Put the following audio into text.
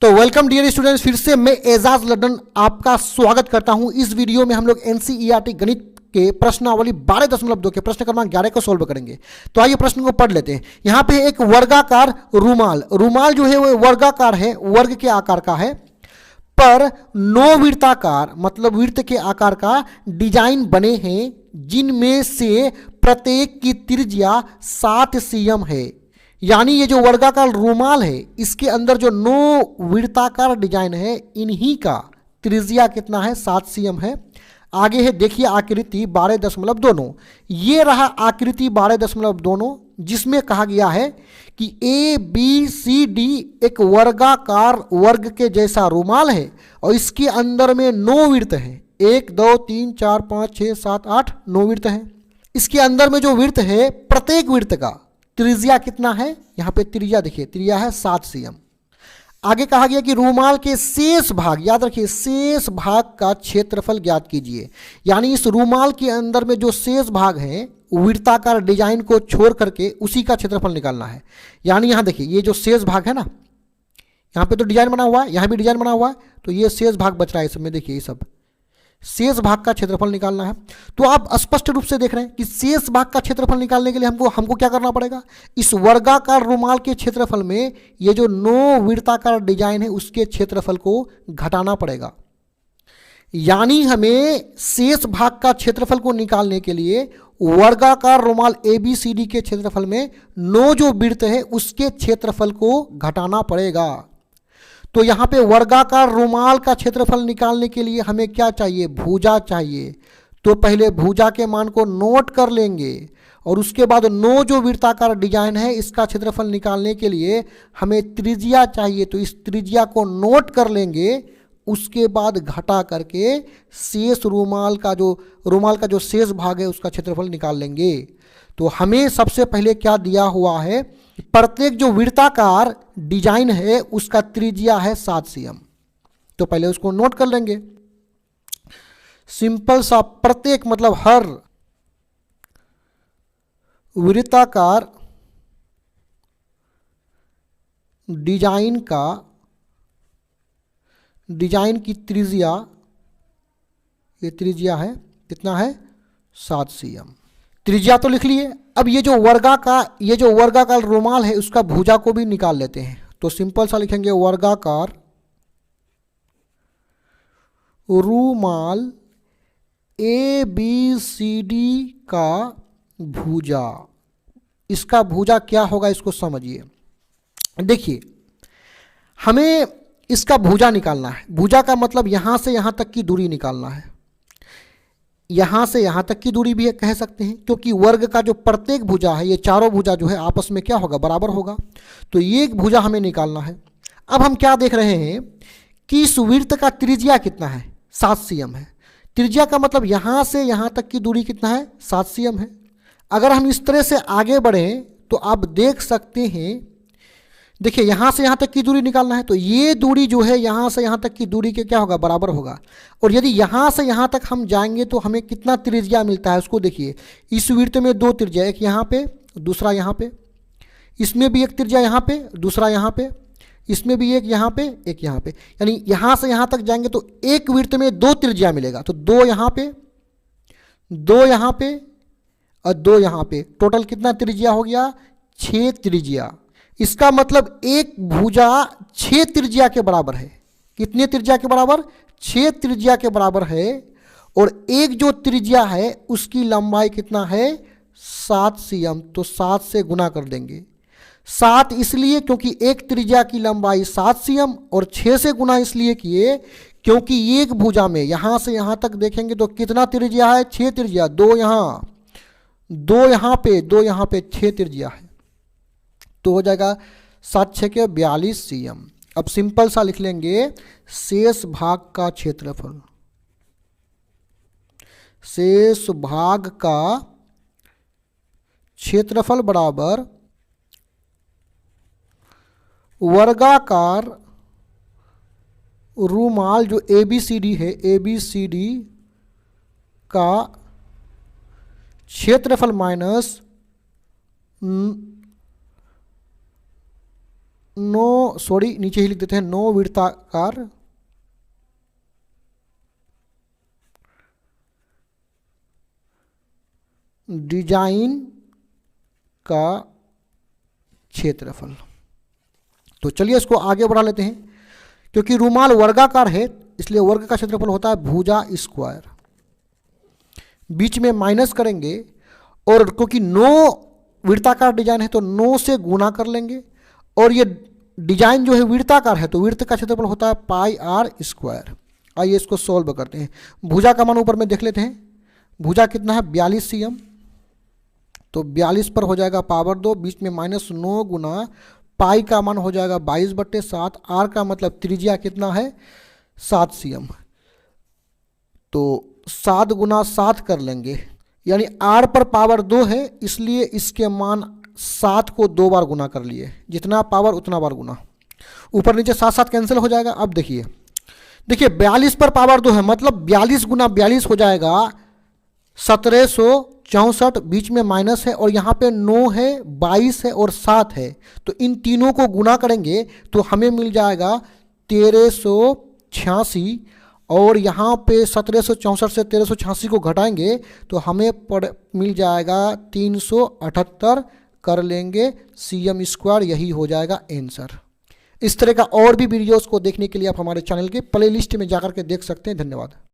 तो welcome dear students, फिर से मैं एजाज लड्डन आपका स्वागत करता हूं। इस वीडियो में हम लोग एनसीईआरटी गणित के प्रश्नावली 12.2 के प्रश्न क्रमांक 11 को सोल्व करेंगे। तो आइए प्रश्न को पढ़ लेते हैं। यहाँ पे एक वर्गाकार रूमाल जो है वो वर्गाकार है, वर्ग के आकार का है, पर 9 वृत्ताकार मतलब वृत्त के आकार का डिजाइन बने हैं, जिनमें से प्रत्येक की त्रिज्या 7 cm है। यानी ये जो वर्गाकार रूमाल है, इसके अंदर जो 9 वृत्ताकार डिजाइन है, इन्हीं का त्रिज्या कितना है? 7 cm है। आगे है, देखिए आकृति 12.2। ये रहा आकृति 12.2, जिसमें कहा गया है कि ABCD एक वर्गाकार वर्ग के जैसा रूमाल है और इसके अंदर में 9 वृत्त हैं। 1 2 3 4 5 6 7 8 9 वृत्त हैं। इसके अंदर में जो वृत्त है, प्रत्येक वृत्त का त्रिज्या कितना है? यहाँ पे त्रिज्या देखिए, त्रिज्या है 7 cm। आगे कहा गया कि रूमाल के शेष भाग, याद रखिए शेष भाग का क्षेत्रफल ज्ञात कीजिए। यानी इस रूमाल के अंदर में जो शेष भाग है, वृत्ताकार डिजाइन को छोड़ करके उसी का क्षेत्रफल निकालना है। यानी यहाँ देखिए, ये जो शेष भाग है ना, यहाँ पे तो डिजाइन बना हुआ है, यहाँ भी डिजाइन बना हुआ है, तो ये शेष भाग बच रहा है इसमें। देखिए ये सब शेष भाग का क्षेत्रफल निकालना है। तो आप स्पष्ट रूप से देख रहे हैं कि शेष भाग का क्षेत्रफल निकालने के लिए हमको क्या करना पड़ेगा? इस वर्गाकार रूमाल के क्षेत्रफल में ये जो 9 वृत्ताकार डिजाइन है, उसके क्षेत्रफल को घटाना पड़ेगा। यानी हमें शेष भाग का क्षेत्रफल को निकालने के लिए वर्गाकार रूमाल ABCD के क्षेत्रफल में 9 जो वृत्त है, उसके क्षेत्रफल को घटाना पड़ेगा। तो यहाँ पे वर्गाकार रूमाल का क्षेत्रफल निकालने के लिए हमें क्या चाहिए? भुजा चाहिए। तो पहले भुजा के मान को नोट कर लेंगे और उसके बाद 9 जो वृत्ताकार डिजाइन है, इसका क्षेत्रफल निकालने के लिए हमें त्रिज्या चाहिए। तो इस त्रिज्या को नोट कर लेंगे, उसके बाद घटा करके शेष रूमाल का जो शेष भाग है, उसका क्षेत्रफल निकाल लेंगे। तो हमें सबसे पहले क्या दिया हुआ है? प्रत्येक जो वृत्ताकार डिजाइन है, उसका त्रिज्या है 7 cm। तो पहले उसको नोट कर लेंगे। सिंपल सा, प्रत्येक मतलब हर वृत्ताकार डिजाइन की त्रिज्या, ये त्रिज्या है कितना है? 7 cm। त्रिज्या तो लिख लिए। अब ये जो वर्गाकार रूमाल है, उसका भुजा को भी निकाल लेते हैं। तो सिंपल सा लिखेंगे, वर्गाकार रूमाल ABCD का भुजा। इसका भुजा क्या होगा, इसको समझिए। देखिए, हमें इसका भुजा निकालना है। भुजा का मतलब यहां से यहां तक की दूरी निकालना है। यहाँ से यहाँ तक की दूरी भी कह सकते हैं, क्योंकि वर्ग का जो प्रत्येक भुजा है, ये चारों भुजा जो है आपस में क्या होगा? बराबर होगा। तो ये एक भुजा हमें निकालना है। अब हम क्या देख रहे हैं कि इस वृत्त का त्रिज्या कितना है? 7 cm है। त्रिज्या का मतलब यहाँ से यहाँ तक की दूरी कितना है? 7 cm है। अगर हम इस तरह से आगे बढ़ें तो आप देख सकते हैं, देखिए यहाँ से यहाँ तक की दूरी निकालना है, तो ये दूरी जो है यहाँ से यहाँ तक की दूरी के क्या होगा? बराबर होगा। और यदि यहाँ से यहाँ तक हम जाएंगे तो हमें कितना त्रिज्या मिलता है, उसको देखिए। इस वृत्त में 2 त्रिज्या, एक यहाँ पे, दूसरा यहाँ पे। इसमें भी एक त्रिज्या यहाँ पे, दूसरा यहाँ पे। इसमें भी एक यहाँ पे, एक यहाँ पे। यानी यहाँ से यहाँ तक जाएंगे तो एक वृत्त में 2 त्रिज्या मिलेगा। तो 2 यहाँ पे, 2 यहाँ पे और 2 यहाँ पे। टोटल कितना त्रिज्या हो गया? 6 त्रिज्या। इसका मतलब एक भुजा 6 त्रिज्या के बराबर है। कितने त्रिज्या के बराबर? 6 त्रिज्या के बराबर है। और एक जो त्रिज्या है, उसकी लंबाई कितना है? 7 cm। तो 7 से गुना कर देंगे। 7 इसलिए क्योंकि एक त्रिज्या की लंबाई 7 cm, और 6 से गुना इसलिए किए क्योंकि एक भुजा में यहाँ से यहाँ तक देखेंगे तो कितना त्रिज्या है? 6 त्रिज्या। 2 यहाँ, 2 यहाँ पे, 2 यहाँ पे, 6 त्रिज्या है। तो हो जाएगा 7 6 के 42 cm। अब सिंपल सा लिख लेंगे, शेष भाग का क्षेत्रफल। शेष भाग का क्षेत्रफल बराबर वर्गाकार रूमाल जो ABCD है, ABCD का क्षेत्रफल माइनस नीचे ही लिख देते हैं, 9 वृत्ताकार डिजाइन का क्षेत्रफल। तो चलिए इसको आगे बढ़ा लेते हैं। क्योंकि रुमाल वर्गाकार है इसलिए वर्ग का क्षेत्रफल होता है भुजा स्क्वायर। बीच में माइनस करेंगे और क्योंकि 9 वृत्ताकार डिजाइन है तो 9 से गुणा कर लेंगे, और ये डिजाइन जो है वृत्ताकार है तो वृत्त का क्षेत्रफल होता है पाई आर स्क्वायर। आइए इसको सॉल्व करते हैं। भुजा का मान ऊपर में देख लेते हैं। भुजा कितना है 42 cm, तो 42 पर हो जाएगा पावर 2, बीच में -9 गुना पाई का मान हो जाएगा 22/7। आर का मतलब त्रिज्या कितना है 7 cm, तो 7 गुना 7 कर लेंगे, यानी आर पर पावर 2 है इसलिए इसके मान 7 को 2 बार गुना कर लिए, जितना पावर उतना बार गुना, ऊपर नीचे 7 कैंसिल हो जाएगा। अब देखिए 42 पर पावर 2 है मतलब 42 गुना 42 हो जाएगा 1764, बीच में माइनस है और यहाँ पे 9 है 22 है और 7 है, तो इन तीनों को गुना करेंगे तो हमें मिल जाएगा 1386, और यहाँ पे 1764 से 1386 को घटाएंगे तो हमें मिल जाएगा 378 कर लेंगे cm स्क्वायर, यही हो जाएगा आंसर। इस तरह का और भी वीडियोस को देखने के लिए आप हमारे चैनल के प्लेलिस्ट में जाकर के देख सकते हैं। धन्यवाद।